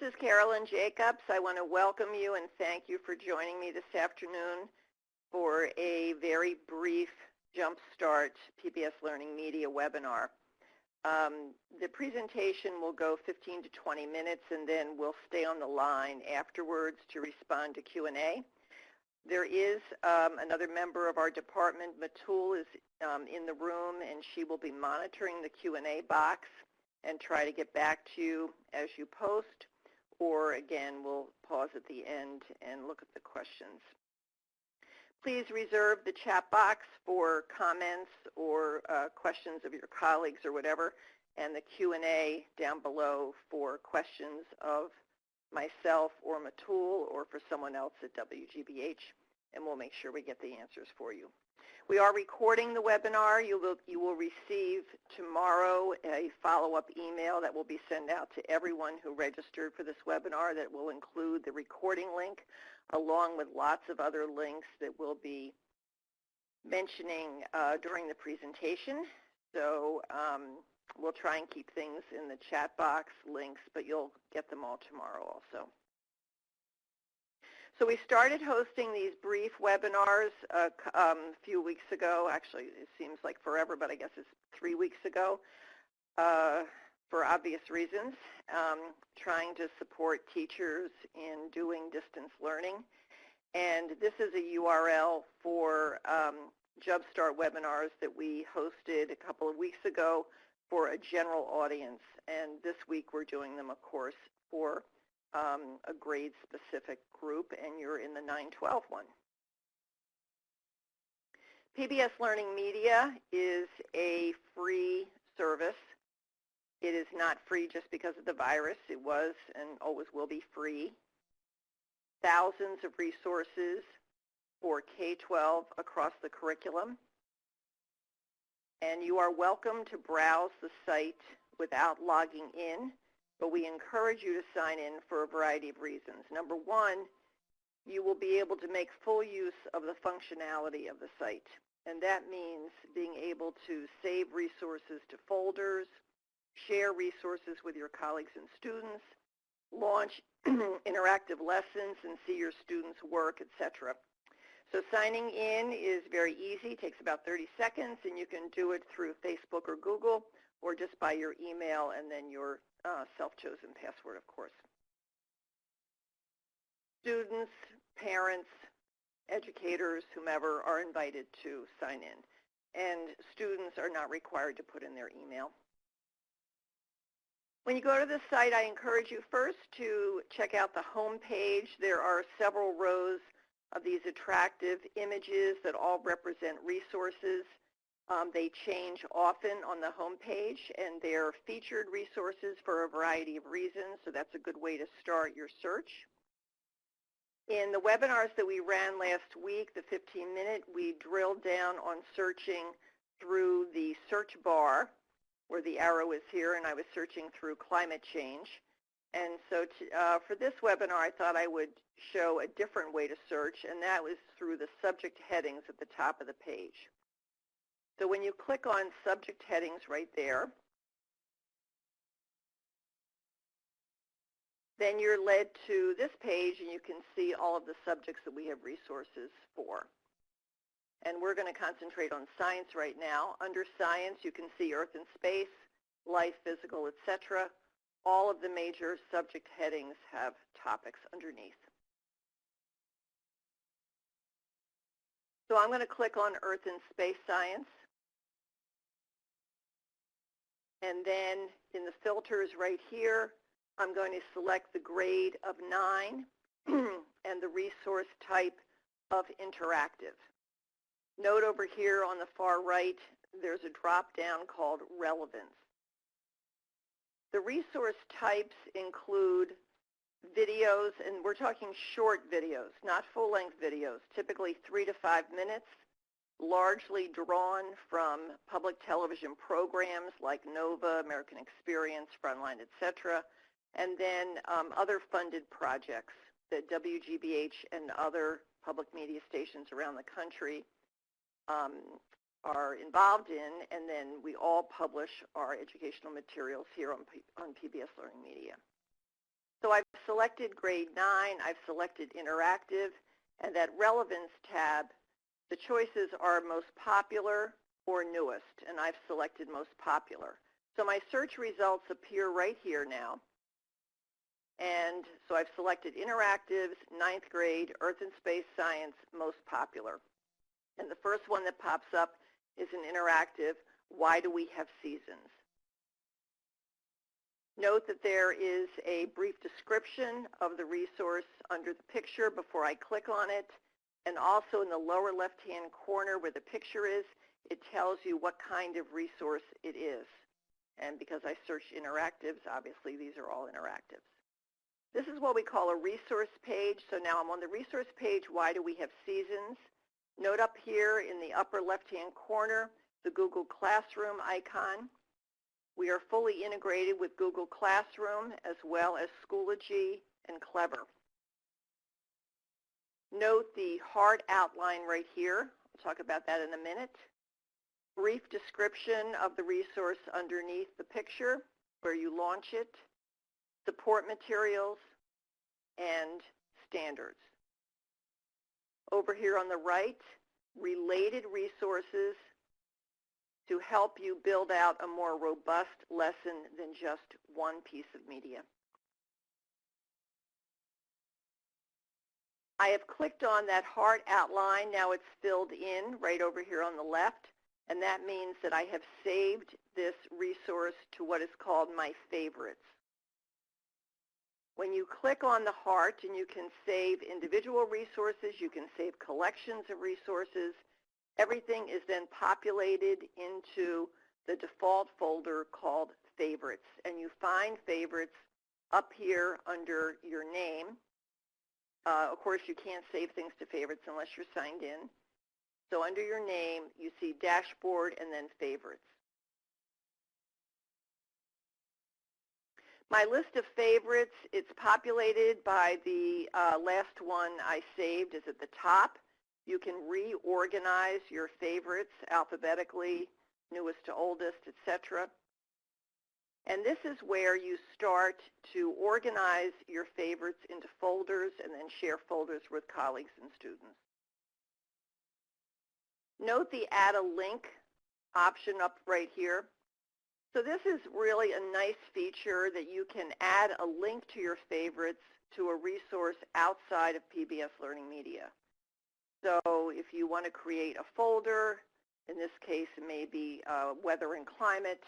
This is Carolyn Jacobs. I want to welcome you and thank you for joining me this afternoon for a very brief Jumpstart PBS Learning Media webinar. The presentation will go 15 to 20 minutes, and then we'll stay on the line afterwards to respond to Q&A. There is another member of our department. Matul is in the room, and she will be monitoring the Q&A box and try to get back to you as you post, or again, we'll pause at the end and look at the questions. Please reserve the chat box for comments or questions of your colleagues or whatever, and the Q&A down below for questions of myself or Matul or for someone else at WGBH, and we'll make sure we get the answers for you. We are recording the webinar. You will receive tomorrow a follow-up email that will be sent out to everyone who registered for this webinar that will include the recording link along with lots of other links that we'll be mentioning during the presentation. So we'll try and keep things in the chat box links, but you'll get them all tomorrow also. So we started hosting these brief webinars a few weeks ago. Actually, it seems like forever, but I guess it's 3 weeks ago for obvious reasons, trying to support teachers in doing distance learning. And this is a URL for Jumpstart webinars that we hosted a couple of weeks ago for a general audience. And this week we're doing them, of course, for a grade-specific group, and you're in the 912 one. PBS Learning Media is a free service. It is not free just because of the virus. It was and always will be free. Thousands of resources for K-12 across the curriculum. And you are welcome to browse the site without logging in, but we encourage you to sign in for a variety of reasons. Number one, you will be able to make full use of the functionality of the site. And that means being able to save resources to folders, share resources with your colleagues and students, launch interactive lessons and see your students' work, etc. So signing in is very easy, takes about 30 seconds, and you can do it through Facebook or Google, or just by your email and then your self-chosen password, of course. Students, parents, educators, whomever are invited to sign in. And students are not required to put in their email. When you go to the site, I encourage you first to check out the home page. There are several rows of these attractive images that all represent resources. They change often on the home page, and they're featured resources for a variety of reasons, so that's a good way to start your search. In the webinars that we ran last week, the 15-minute, we drilled down on searching through the search bar, where the arrow is here, and I was searching through climate change. And so for this webinar, I thought I would show a different way to search, and that was through the subject headings at the top of the page. So when you click on subject headings right there, then you're led to this page, and you can see all of the subjects that we have resources for. And we're going to concentrate on science right now. Under science, you can see Earth and space, life, physical, etc. All of the major subject headings have topics underneath. So I'm going to click on Earth and space science. And then in the filters right here, I'm going to select the grade of 9 and the resource type of interactive. Note over here on the far right, there's a drop-down called relevance. The resource types include videos, and we're talking short videos, not full-length videos, typically 3 to 5 minutes, largely drawn from public television programs like NOVA, American Experience, Frontline, etc., and then other funded projects that WGBH and other public media stations around the country are involved in, and then we all publish our educational materials here on PBS Learning Media. So I've selected grade 9, I've selected interactive, and that relevance tab, the choices are most popular or newest, and I've selected most popular. So my search results appear right here now. And so I've selected interactives, 9th grade, Earth and Space Science, most popular. And the first one that pops up is an interactive, why do we have seasons? Note that there is a brief description of the resource under the picture before I click on it, and also in the lower left-hand corner where the picture is, it tells you what kind of resource it is. And because I searched interactives, obviously these are all interactives. This is what we call a resource page. So now I'm on the resource page, why do we have seasons? Note up here in the upper left-hand corner, the Google Classroom icon. We are fully integrated with Google Classroom as well as Schoology and Clever. Note the hard outline right here. I'll talk about that in a minute. Brief description of the resource underneath the picture where you launch it, support materials, and standards. Over here on the right, related resources to help you build out a more robust lesson than just one piece of media. I have clicked on that hard outline. Now it's filled in right over here on the left, and that means that I have saved this resource to what is called my favorites. When you click on the heart, and you can save individual resources, you can save collections of resources, everything is then populated into the default folder called favorites. And you find favorites up here under your name. Of course, you can't save things to favorites unless you're signed in. So under your name, you see dashboard and then favorites. My list of favorites, it's populated by the last one I saved is at the top. You can reorganize your favorites alphabetically, newest to oldest, etc. And this is where you start to organize your favorites into folders and then share folders with colleagues and students. Note the add a link option up right here. So this is really a nice feature that you can add a link to your favorites to a resource outside of PBS LearningMedia. So if you want to create a folder, in this case it may be weather and climate,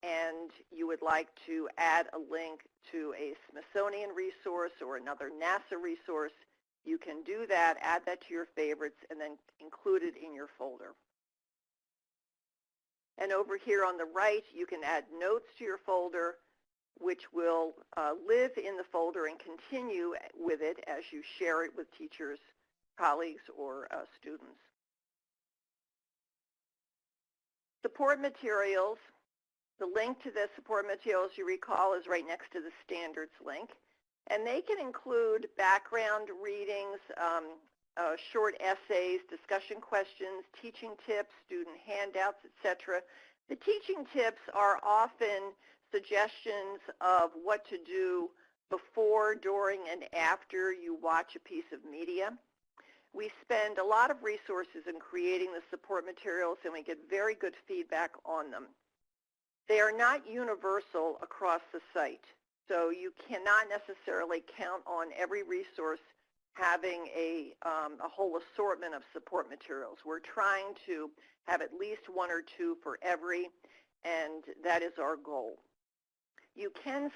and you would like to add a link to a Smithsonian resource or another NASA resource, you can do that, add that to your favorites, and then include it in your folder. And over here on the right, you can add notes to your folder, which will live in the folder and continue with it as you share it with teachers, colleagues, or students. Support materials. The link to the support materials, you recall, is right next to the standards link. And they can include background readings, short essays, discussion questions, teaching tips, student handouts, etc. The teaching tips are often suggestions of what to do before, during, and after you watch a piece of media. We spend a lot of resources in creating the support materials, and we get very good feedback on them. They are not universal across the site, so you cannot necessarily count on every resource having a whole assortment of support materials. We're trying to have at least one or two for every, and that is our goal. You can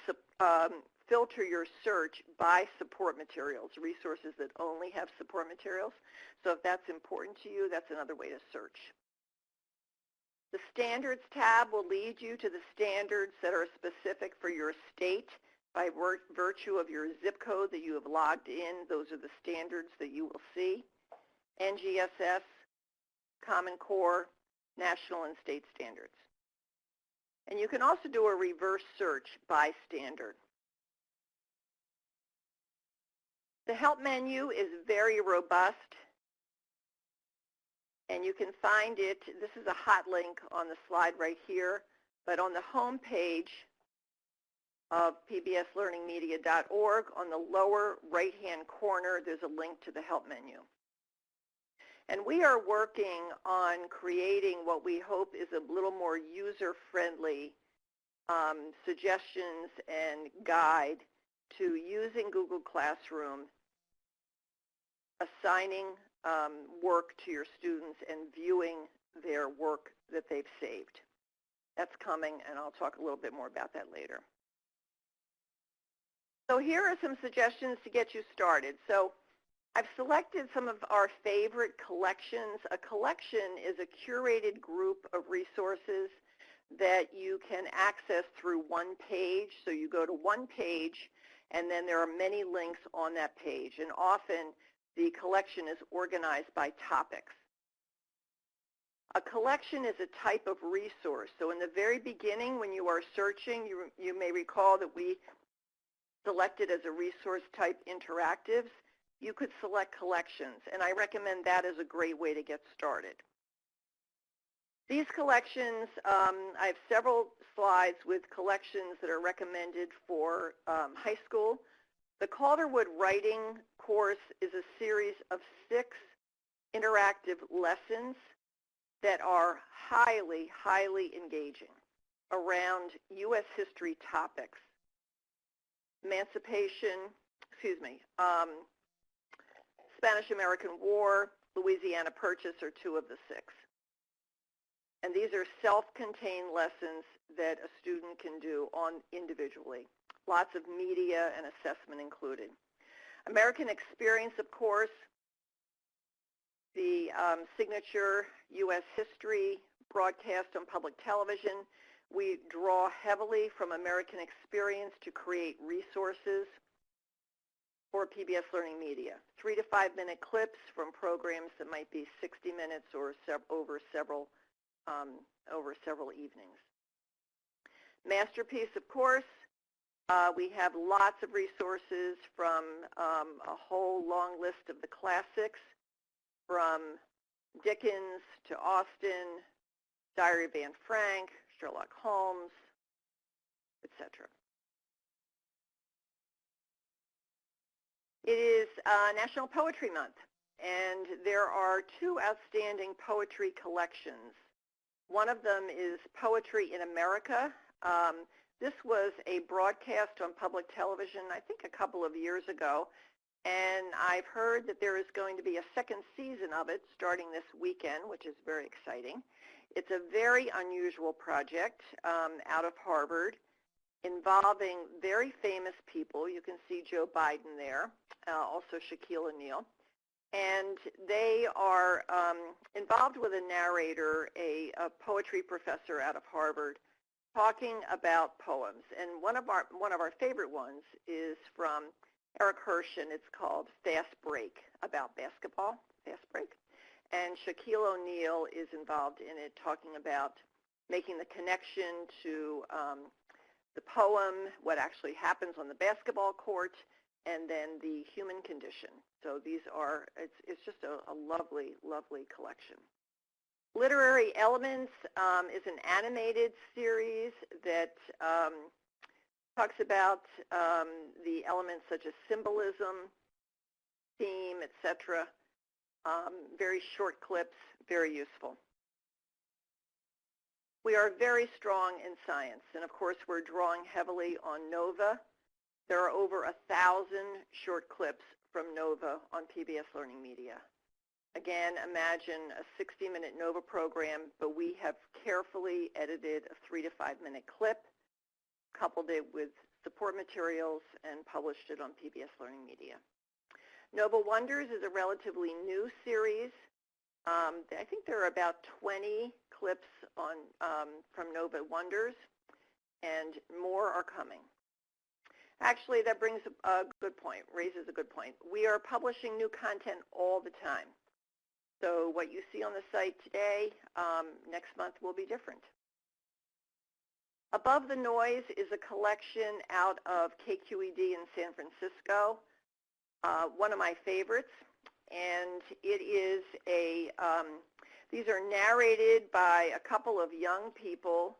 filter your search by support materials, resources that only have support materials. So if that's important to you, that's another way to search. The Standards tab will lead you to the standards that are specific for your state. By virtue of your zip code that you have logged in, those are the standards that you will see. NGSS, Common Core, national and state standards. And you can also do a reverse search by standard. The help menu is very robust, and you can find it. This is a hot link on the slide right here, but on the home page, of pbslearningmedia.org. On the lower right-hand corner, there's a link to the help menu. And we are working on creating what we hope is a little more user-friendly suggestions and guide to using Google Classroom, assigning work to your students, and viewing their work that they've saved. That's coming, and I'll talk a little bit more about that later. So here are some suggestions to get you started. So I've selected some of our favorite collections. A collection is a curated group of resources that you can access through one page. So you go to one page, and then there are many links on that page. And often the collection is organized by topics. A collection is a type of resource. So in the very beginning, when you are searching, you may recall that we selected as a resource type interactives. You could select collections, and I recommend that as a great way to get started. These collections, I have several slides with collections that are recommended for high school. The Calderwood Writing course is a series of 6 interactive lessons that are highly, highly engaging around U.S. history topics. Spanish-American War, Louisiana Purchase are 2 of the 6. And these are self-contained lessons that a student can do individually. Lots of media and assessment included. American Experience, of course, the signature U.S. history broadcast on public television. We draw heavily from American Experience to create resources for PBS Learning Media. 3 to 5 minute clips from programs that might be 60 minutes or over several evenings. Masterpiece, of course, we have lots of resources from a whole long list of the classics, from Dickens to Austen, Diary of Anne Frank, Sherlock Holmes, etc. It is National Poetry Month, and there are 2 outstanding poetry collections. One of them is Poetry in America. This was a broadcast on public television, I think a couple of years ago, and I've heard that there is going to be a 2nd season of it starting this weekend, which is very exciting. It's a very unusual project out of Harvard involving very famous people. You can see Joe Biden there, also Shaquille O'Neal. And they are involved with a narrator, a poetry professor out of Harvard, talking about poems. And one of our favorite ones is from Eric Hirsch, and it's called Fast Break, about basketball, Fast Break. And Shaquille O'Neal is involved in it, talking about making the connection to the poem, what actually happens on the basketball court, and then the human condition. So these are, it's just a lovely, lovely collection. Literary Elements is an animated series that talks about the elements such as symbolism, theme, etc. Very short clips, very useful. We are very strong in science, and of course we're drawing heavily on NOVA. There are over 1,000 short clips from NOVA on PBS Learning Media. Again, imagine a 60-minute NOVA program, but we have carefully edited a 3 to 5 minute clip, coupled it with support materials, and published it on PBS Learning Media. NOVA Wonders is a relatively new series. I think there are about 20 clips from NOVA Wonders, and more are coming. Actually, that brings a good point, raises a good point. We are publishing new content all the time. So what you see on the site today, next month will be different. Above the Noise is a collection out of KQED in San Francisco, one of my favorites. And it is these are narrated by a couple of young people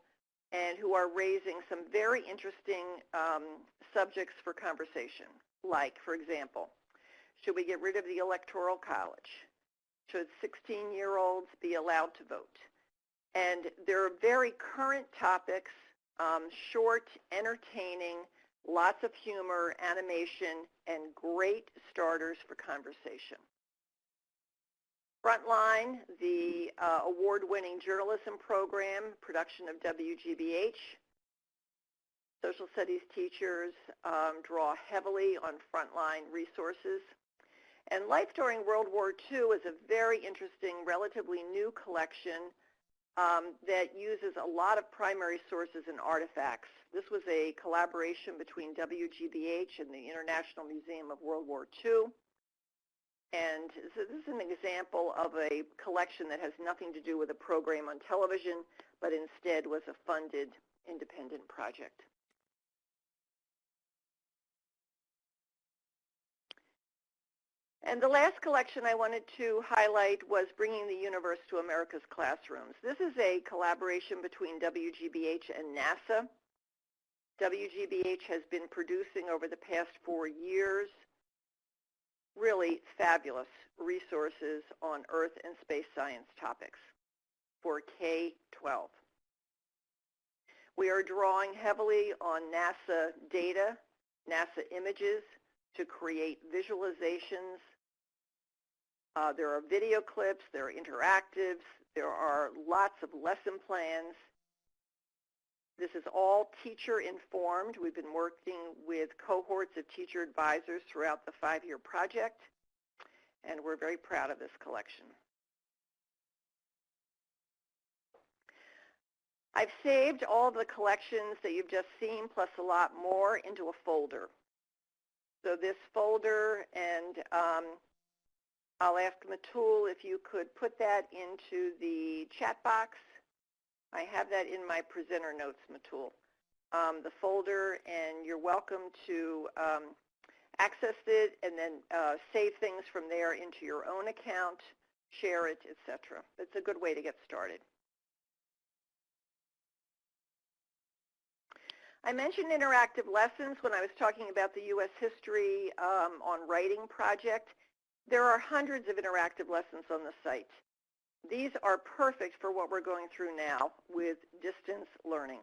and who are raising some very interesting subjects for conversation, like, for example, should we get rid of the Electoral College? Should 16-year-olds be allowed to vote? And there are very current topics, short, entertaining, lots of humor, animation, and great starters for conversation. Frontline, the award-winning journalism program, production of WGBH. Social studies teachers draw heavily on frontline resources. And Life During World War II is a very interesting, relatively new collection that uses a lot of primary sources and artifacts. This was a collaboration between WGBH and the International Museum of World War II. And so this is an example of a collection that has nothing to do with a program on television, but instead was a funded independent project. And the last collection I wanted to highlight was Bringing the Universe to America's Classrooms. This is a collaboration between WGBH and NASA. WGBH has been producing over the past 4 years really fabulous resources on Earth and space science topics for K-12. We are drawing heavily on NASA data, NASA images to create visualizations. There are video clips, there are interactives, there are lots of lesson plans. This is all teacher informed. We've been working with cohorts of teacher advisors throughout the 5-year project, and we're very proud of this collection. I've saved all the collections that you've just seen, plus a lot more, into a folder. So this folder, and I'll ask Matul if you could put that into the chat box. I have that in my presenter notes, Matul. The folder, and you're welcome to access it and then save things from there into your own account, share it, etc. It's a good way to get started. I mentioned interactive lessons when I was talking about the U.S. History on Writing project. There are hundreds of interactive lessons on the site. These are perfect for what we're going through now with distance learning.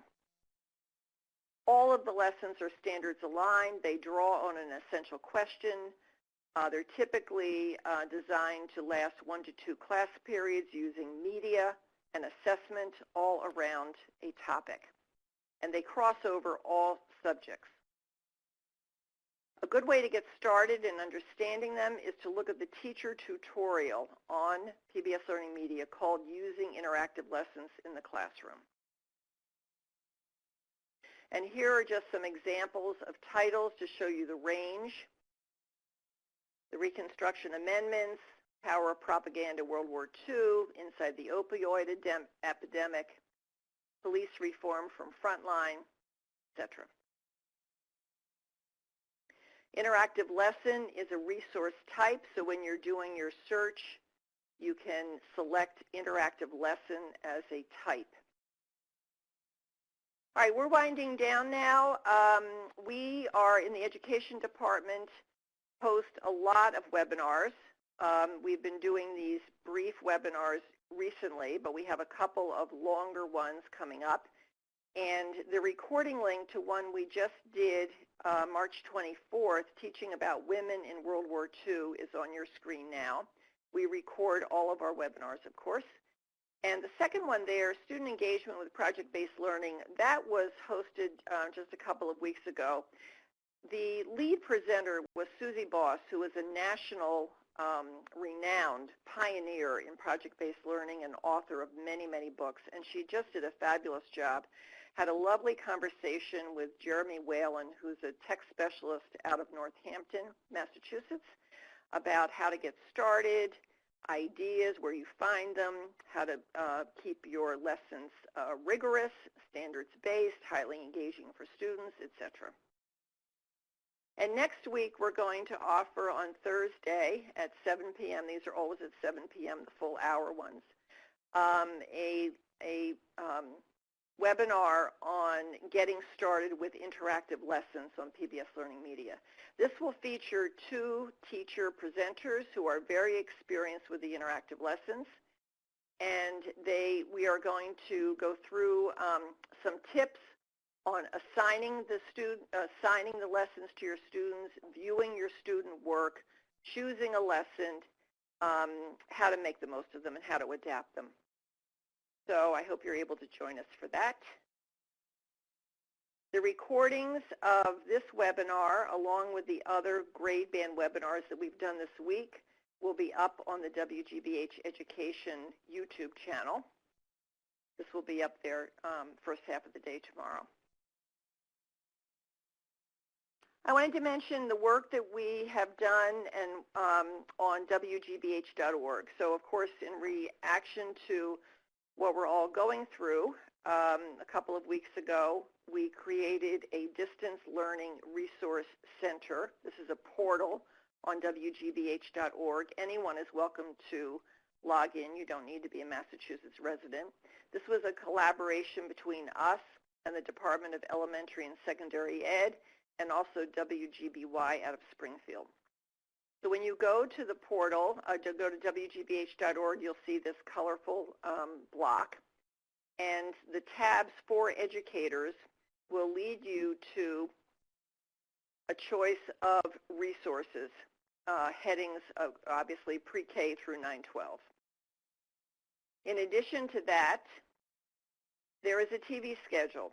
All of the lessons are standards aligned. They draw on an essential question. They're typically designed to last 1 to 2 class periods using media and assessment all around a topic. And they cross over all subjects. A good way to get started in understanding them is to look at the teacher tutorial on PBS LearningMedia called Using Interactive Lessons in the Classroom. And here are just some examples of titles to show you the range. The Reconstruction Amendments, Power of Propaganda, World War II, Inside the Opioid Epidemic, Police Reform from Frontline, etc. Interactive lesson is a resource type, so when you're doing your search, you can select interactive lesson as a type. All right, we're winding down now. We are in the education department, host a lot of webinars. We've been doing these brief webinars recently, but we have a couple of longer ones coming up. And the recording link to one we just did March 24th, teaching about women in World War II, is on your screen now. We record all of our webinars, of course. And the second one there, Student Engagement with Project-Based Learning, that was hosted just a couple of weeks ago. The lead presenter was Susie Boss, who is a national renowned pioneer in project-based learning and author of many, many books. And she just did a fabulous job. Had a lovely conversation with Jeremy Whalen, who's a tech specialist out of Northampton, Massachusetts, about how to get started, ideas, where you find them, how to keep your lessons rigorous, standards-based, highly engaging for students, etc. And next week, we're going to offer on Thursday at 7 p.m., these are always at 7 p.m., the full hour ones, a webinar on getting started with interactive lessons on PBS LearningMedia. This will feature 2 teacher presenters who are very experienced with the interactive lessons, and we are going to go through some tips on assigning the lessons to your students, viewing your student work, choosing a lesson, how to make the most of them, and how to adapt them. So I hope you're able to join us for that. The recordings of this webinar, along with the other grade band webinars that we've done this week, will be up on the GBH Education YouTube channel. This will be up there first half of the day tomorrow. I wanted to mention the work that we have done on WGBH.org. So, of course, in reaction to what we're all going through, a couple of weeks ago, we created a distance learning resource center. This is a portal on WGBH.org. Anyone is welcome to log in. You don't need to be a Massachusetts resident. This was a collaboration between us and the Department of Elementary and Secondary Ed, and also WGBY out of Springfield. So when you go to the portal, go to WGBH.org, you'll see this colorful block. And the tabs for educators will lead you to a choice of resources, headings of obviously pre-K through 9-12. In addition to that, there is a TV schedule.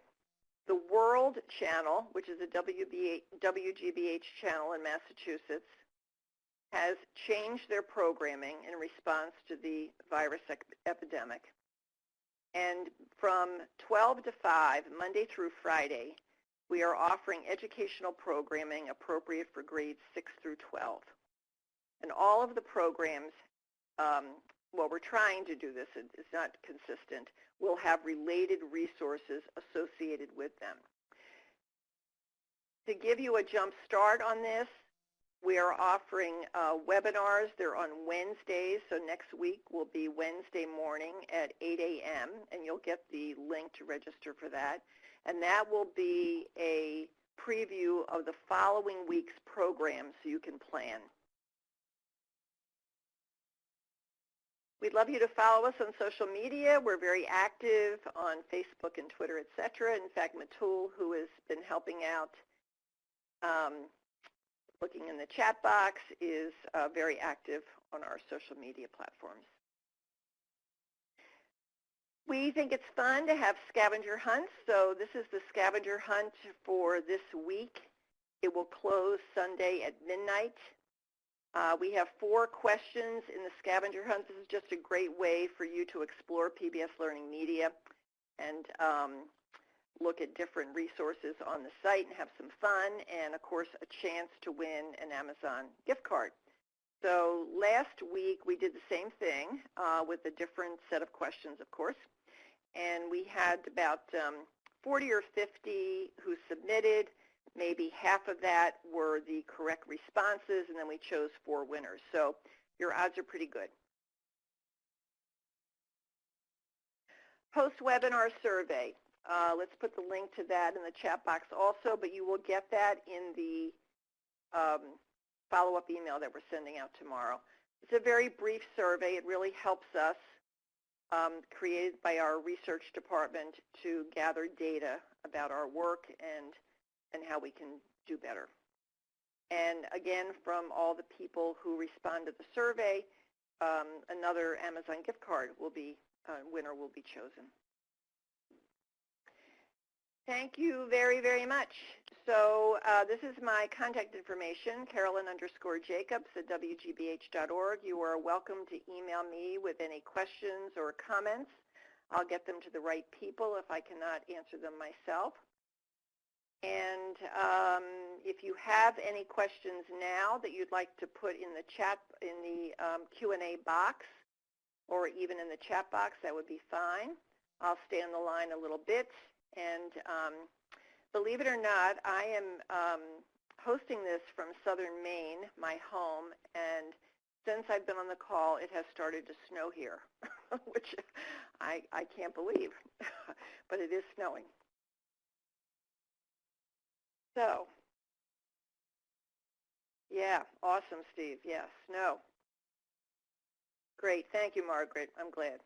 The World Channel, which is a WGBH channel in Massachusetts, has changed their programming in response to the virus epidemic. And from 12 to 5, Monday through Friday, we are offering educational programming appropriate for grades 6 through 12. And all of the programs, well, we're trying to do this, it's not consistent, will have related resources associated with them. To give you a jump start on this, we are offering webinars. They're on Wednesdays, so next week will be Wednesday morning at 8 a.m., and you'll get the link to register for that. And that will be a preview of the following week's program so you can plan. We'd love you to follow us on social media. We're very active on Facebook and Twitter, etc. In fact, Matul, who has been helping out looking in the chat box, is very active on our social media platforms. We think it's fun to have scavenger hunts, so this is the scavenger hunt for this week. It will close Sunday at midnight. We have 4 questions in the scavenger hunt. This is just a great way for you to explore PBS LearningMedia and look at different resources on the site and have some fun, and of course a chance to win an Amazon gift card. So last week we did the same thing with a different set of questions, of course, and we had about 40 or 50 who submitted. Maybe half of that were the correct responses, and then we chose 4 winners. So your odds are pretty good. Post-webinar survey. Let's put the link to that in the chat box also, but you will get that in the follow-up email that we're sending out tomorrow. It's a very brief survey. It really helps us, created by our research department, to gather data about our work and how we can do better. And again, from all the people who respond to the survey, another Amazon gift card will be, winner will be chosen. Thank you very, very much. So this is my contact information, Carolyn_Jacobs at WGBH.org. You are welcome to email me with any questions or comments. I'll get them to the right people if I cannot answer them myself. And if you have any questions now that you'd like to put in the chat, in the Q&A box, or even in the chat box, that would be fine. I'll stay on the line a little bit. And believe it or not, I am hosting this from southern Maine, my home, and since I've been on the call, it has started to snow here, which I can't believe, but it is snowing. So, yeah, awesome, Steve. Yes, snow. Great. Thank you, Margaret. I'm glad.